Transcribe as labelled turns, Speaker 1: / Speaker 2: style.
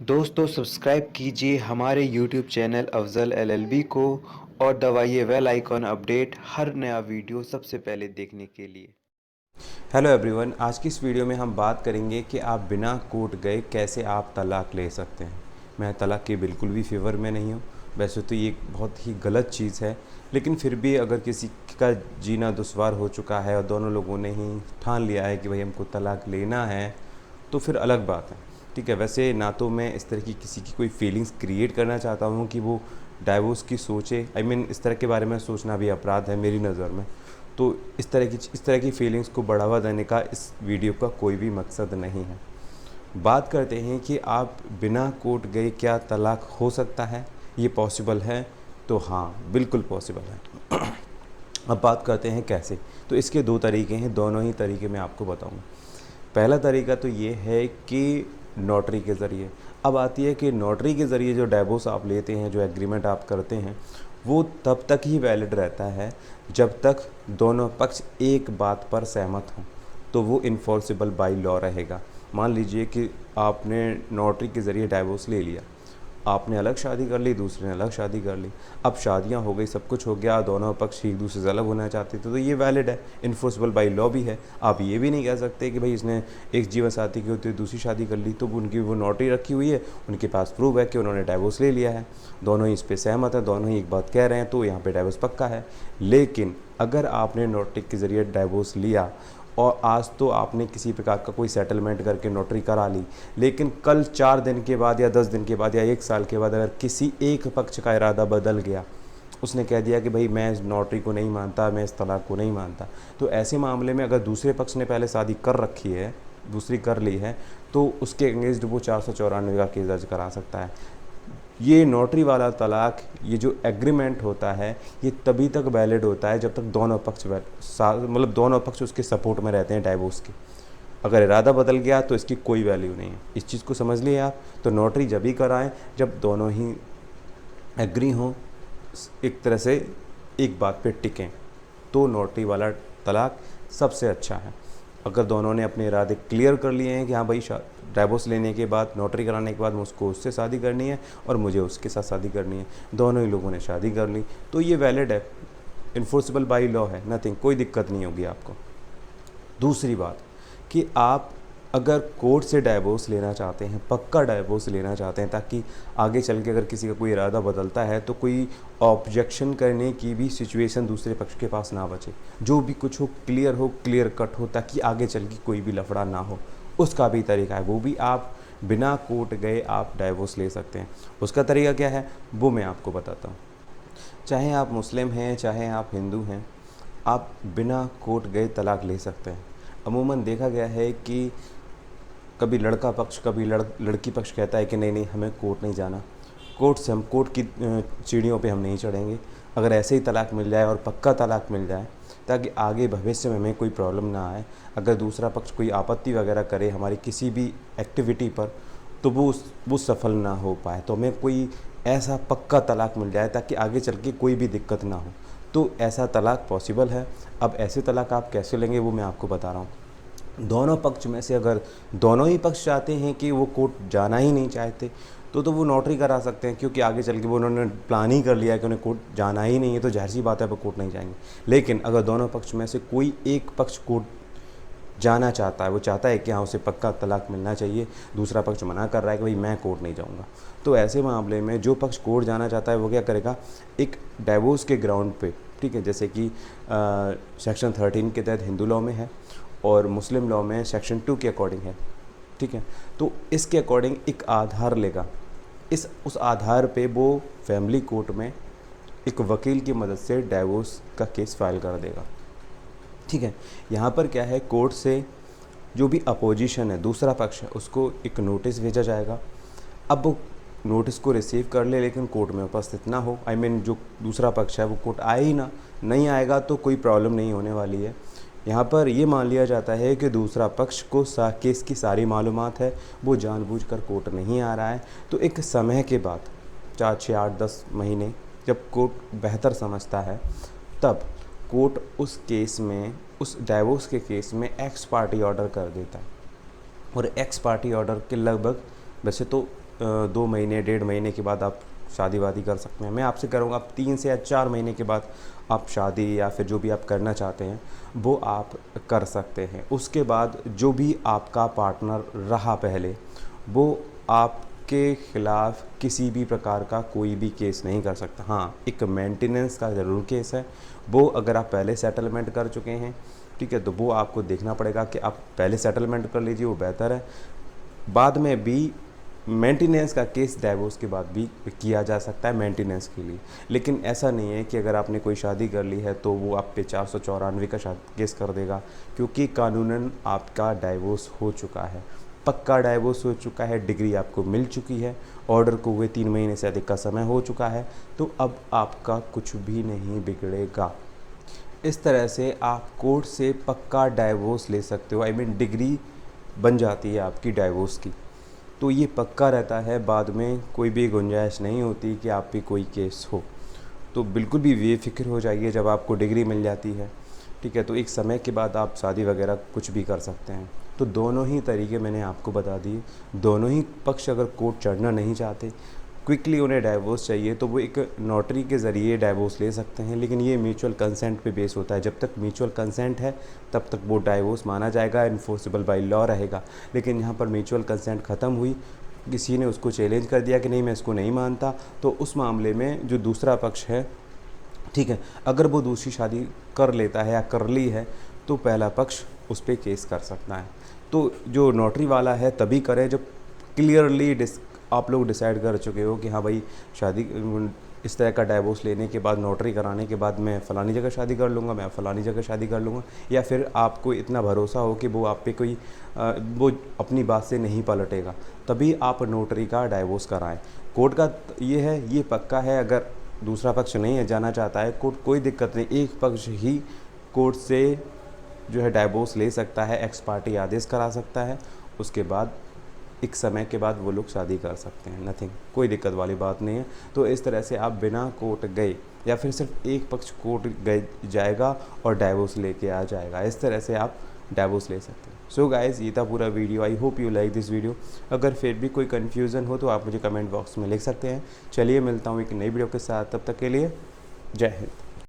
Speaker 1: दोस्तों सब्सक्राइब कीजिए हमारे यूट्यूब चैनल अफ़ज़ल एलएलबी को और दबाइए बेल आइकॉन अपडेट हर नया वीडियो सबसे पहले देखने के लिए।
Speaker 2: हेलो एवरीवन, आज की इस वीडियो में हम बात करेंगे कि आप बिना कोर्ट गए कैसे आप तलाक ले सकते हैं। मैं तलाक के बिल्कुल भी फेवर में नहीं हूँ। वैसे तो ये एक बहुत ही गलत चीज़ है, लेकिन फिर भी अगर किसी का जीना दुश्वार हो चुका है और दोनों लोगों ने ही ठान लिया है कि भाई हमको तलाक लेना है, तो फिर अलग बात है। ठीक है, वैसे ना तो मैं इस तरह की किसी की कोई फीलिंग्स क्रिएट करना चाहता हूँ कि वो डाइवोर्स की सोचे। इस तरह के बारे में सोचना भी अपराध है मेरी नज़र में। तो इस तरह की फीलिंग्स को बढ़ावा देने का इस वीडियो का कोई भी मकसद नहीं है। बात करते हैं कि आप बिना कोर्ट गए क्या तलाक हो सकता है, ये पॉसिबल है? तो हाँ, बिल्कुल पॉसिबल है। अब बात करते हैं कैसे। तो इसके दो तरीके हैं, दोनों ही तरीके मैं आपको बताऊंगा। पहला तरीका तो ये है कि नोटरी के ज़रिए। अब आती है कि नोटरी के ज़रिए जो डाइवोर्स आप लेते हैं, जो एग्रीमेंट आप करते हैं, वो तब तक ही वैलिड रहता है जब तक दोनों पक्ष एक बात पर सहमत हों, तो वो इन्फोर्सेबल बाय लॉ रहेगा। मान लीजिए कि आपने नोटरी के ज़रिए डाइवोर्स ले लिया, आपने अलग शादी कर ली, दूसरे ने अलग शादी कर ली। अब शादियां हो गई, सब कुछ हो गया, दोनों पक्ष एक दूसरे से अलग होना चाहते थे, तो ये वैलिड है, इन्फोर्सेबल बाय लॉ भी है। आप ये भी नहीं कह सकते कि भाई इसने एक जीवन साथी के होते दूसरी शादी कर ली, तो उनकी वो नोटरी रखी हुई है, उनके पास प्रूफ है कि उन्होंने डाइवोर्स ले लिया है, दोनों ही इस पर सहमत है, दोनों ही एक बात कह रहे हैं, तो यहाँ पर डाइवोर्स पक्का है। लेकिन अगर आपने नोटरी के ज़रिए डाइवोर्स लिया और आज तो आपने किसी प्रकार का कोई सेटलमेंट करके नोटरी करा ली, लेकिन कल 4 दिन के बाद या 10 दिन के बाद या 1 साल के बाद अगर किसी एक पक्ष का इरादा बदल गया, उसने कह दिया कि भाई मैं इस नोटरी को नहीं मानता, मैं इस तलाक को नहीं मानता, तो ऐसे मामले में अगर दूसरे पक्ष ने पहले शादी कर रखी है, दूसरी कर ली है, तो उसके अगेंस्ट वो 494 का केस दर्ज करा सकता है। ये नोटरी वाला तलाक, ये जो एग्रीमेंट होता है, ये तभी तक वैलिड होता है जब तक दोनों पक्ष दोनों पक्ष उसके सपोर्ट में रहते हैं डाइवोर्स के। अगर इरादा बदल गया तो इसकी कोई वैल्यू नहीं है। इस चीज़ को समझ लिए आप। तो नोटरी जब ही कराएं जब दोनों ही एग्री हों, एक तरह से एक बात पे टिकें, तो नोटरी वाला तलाक सबसे अच्छा है। अगर दोनों ने अपने इरादे क्लियर कर लिए हैं कि हाँ भाई डाइवोर्स लेने के बाद, नोटरी कराने के बाद मुझको उससे शादी करनी है और मुझे उसके साथ शादी करनी है, दोनों ही लोगों ने शादी कर ली, तो ये वैलिड है, इन्फोर्सेबल बाई लॉ है, नथिंग, कोई दिक्कत नहीं होगी आपको। दूसरी बात कि आप अगर कोर्ट से डाइवोर्स लेना चाहते हैं, पक्का डाइवोर्स लेना चाहते हैं, ताकि आगे चल के अगर किसी का कोई इरादा बदलता है तो कोई ऑब्जेक्शन करने की भी सिचुएशन दूसरे पक्ष के पास ना बचे, जो भी कुछ हो क्लियर कट हो, ताकि आगे चल के कोई भी लफड़ा ना हो, उसका भी तरीका है। वो भी आप बिना कोर्ट गए आप डाइवोर्स ले सकते हैं। उसका तरीका क्या है वो मैं आपको बताता हूँ। चाहे आप मुस्लिम हैं, चाहे आप हिंदू हैं, आप बिना कोर्ट गए तलाक ले सकते हैं। अमूमन देखा गया है कि कभी लड़का पक्ष, कभी लड़की पक्ष कहता है कि नहीं नहीं, हमें कोर्ट नहीं जाना, कोर्ट की सीढ़ियों पे हम नहीं चढ़ेंगे। अगर ऐसे ही तलाक मिल जाए और पक्का तलाक मिल जाए, ताकि आगे भविष्य में हमें कोई प्रॉब्लम ना आए, अगर दूसरा पक्ष कोई आपत्ति वगैरह करे हमारी किसी भी एक्टिविटी पर, तो वो सफल ना हो पाए, तो हमें कोई ऐसा पक्का तलाक मिल जाए ताकि आगे चल के कोई भी दिक्कत ना हो। तो ऐसा तलाक पॉसिबल है। अब ऐसे तलाक आप कैसे लेंगे वो मैं आपको बता रहा हूँ। दोनों पक्ष में से अगर दोनों ही पक्ष चाहते हैं कि वो कोर्ट जाना ही नहीं चाहते, तो वो नोटरी करा सकते हैं, क्योंकि आगे चल के वो उन्होंने प्लान ही कर लिया कि उन्हें कोर्ट जाना ही नहीं है, तो जाहिर सी बात है वो कोर्ट नहीं जाएंगे। लेकिन अगर दोनों पक्ष में से कोई एक पक्ष कोर्ट जाना चाहता है, वो चाहता है कि हाँ उसे पक्का तलाक मिलना चाहिए, दूसरा पक्ष मना कर रहा है कि भाई मैं कोर्ट नहीं जाऊँगा, तो ऐसे मामले में जो पक्ष कोर्ट जाना चाहता है वो क्या करेगा, एक डाइवोर्स के ग्राउंड पे, ठीक है, जैसे कि सेक्शन 13 के तहत हिंदू लॉ में है और मुस्लिम लॉ में सेक्शन 2 के अकॉर्डिंग है, ठीक है, तो इसके अकॉर्डिंग एक आधार लेगा, उस आधार पे वो फैमिली कोर्ट में एक वकील की मदद से डाइवोर्स का केस फाइल कर देगा। ठीक है, यहाँ पर क्या है, कोर्ट से जो भी अपोजिशन है, दूसरा पक्ष है, उसको एक नोटिस भेजा जाएगा। अब वो नोटिस को रिसीव कर ले लेकिन कोर्ट में उपस्थित ना हो, जो दूसरा पक्ष है वो कोर्ट आए ही ना, नहीं आएगा तो कोई प्रॉब्लम नहीं होने वाली है। यहाँ पर ये मान लिया जाता है कि दूसरा पक्ष को केस की सारी मालूमात है, वो जानबूझकर कोर्ट नहीं आ रहा है, तो एक समय के बाद 4, 6, 8, 10 महीने जब कोर्ट बेहतर समझता है, तब कोर्ट उस केस में, उस डाइवोर्स के केस में एक्स पार्टी ऑर्डर कर देता है। और एक्स पार्टी ऑर्डर के लगभग, वैसे तो 2 महीने 1.5 महीने के बाद आप शादी वादी कर सकते हैं। मैं आपसे करूँगा आप 3 से या 4 महीने के बाद आप शादी या फिर जो भी आप करना चाहते हैं वो आप कर सकते हैं। उसके बाद जो भी आपका पार्टनर रहा पहले, वो आपके ख़िलाफ़ किसी भी प्रकार का कोई भी केस नहीं कर सकता। हाँ, एक मेंटेनेंस का ज़रूर केस है, वो अगर आप पहले सेटलमेंट कर चुके हैं, ठीक है, तो वो आपको देखना पड़ेगा कि आप पहले सेटलमेंट कर लीजिए, वो बेहतर है। बाद में भी मेंटेनेंस का केस डाइवोर्स के बाद भी किया जा सकता है मेंटेनेंस के लिए। लेकिन ऐसा नहीं है कि अगर आपने कोई शादी कर ली है तो वो आप पे 494 का केस कर देगा, क्योंकि कानूनन आपका डाइवोर्स हो चुका है, पक्का डाइवोर्स हो चुका है, डिग्री आपको मिल चुकी है, ऑर्डर को हुए 3 महीने से अधिक का समय हो चुका है, तो अब आपका कुछ भी नहीं बिगड़ेगा। इस तरह से आप कोर्ट से पक्का डाइवोर्स ले सकते हो। आई मीन डिग्री बन जाती है आपकी डाइवोर्स की, तो ये पक्का रहता है, बाद में कोई भी गुंजाइश नहीं होती कि आप पे कोई केस हो। तो बिल्कुल भी बेफिक्र हो जाइए जब आपको डिग्री मिल जाती है, ठीक है, तो एक समय के बाद आप शादी वगैरह कुछ भी कर सकते हैं। तो दोनों ही तरीके मैंने आपको बता दिए। दोनों ही पक्ष अगर कोर्ट चढ़ना नहीं चाहते, क्विकली उन्हें डाइवोर्स चाहिए, तो वो एक नोटरी के ज़रिए डाइवोर्स ले सकते हैं, लेकिन ये म्यूचुअल कंसेंट पे बेस होता है। जब तक म्यूचुअल कंसेंट है तब तक वो डाइवोर्स माना जाएगा, इन्फोर्सेबल बाय लॉ रहेगा। लेकिन यहाँ पर म्यूचुअल कंसेंट ख़त्म हुई, किसी ने उसको चैलेंज कर दिया कि नहीं मैं इसको नहीं मानता, तो उस मामले में जो दूसरा पक्ष है, ठीक है, अगर वो दूसरी शादी कर लेता है या कर ली है, तो पहला पक्ष उस पर केस कर सकता है। तो जो नोटरी वाला है तभी करें जब क्लियरली आप लोग डिसाइड कर चुके हो कि हाँ भाई शादी इस तरह का डाइवोर्स लेने के बाद, नोटरी कराने के बाद मैं फ़लानी जगह शादी कर लूँगा, मैं फ़लानी जगह शादी कर लूँगा, या फिर आपको इतना भरोसा हो कि वो आप पे कोई वो अपनी बात से नहीं पलटेगा, तभी आप नोटरी का डाइवोर्स कराएं। कोर्ट का ये है, ये पक्का है, अगर दूसरा पक्ष नहीं है जाना चाहता है कोर्ट, कोई दिक्कत नहीं, एक पक्ष ही कोर्ट से जो है डाइवोर्स ले सकता है, एक्स पार्टी आदेश करा सकता है, उसके बाद एक समय के बाद वो लोग शादी कर सकते हैं, नथिंग, कोई दिक्कत वाली बात नहीं है। तो इस तरह से आप बिना कोर्ट गए या फिर सिर्फ एक पक्ष कोर्ट गए जाएगा और डाइवोर्स लेके आ जाएगा, इस तरह से आप डाइवोर्स ले सकते हैं। सो गाइज़, ये था पूरा video. I hope you like this video. अगर फिर भी कोई कन्फ्यूज़न हो तो आप मुझे कमेंट बॉक्स में लिख सकते हैं। चलिए मिलता हूँ एक नई वीडियो के साथ, तब तक के लिए जय हिंद।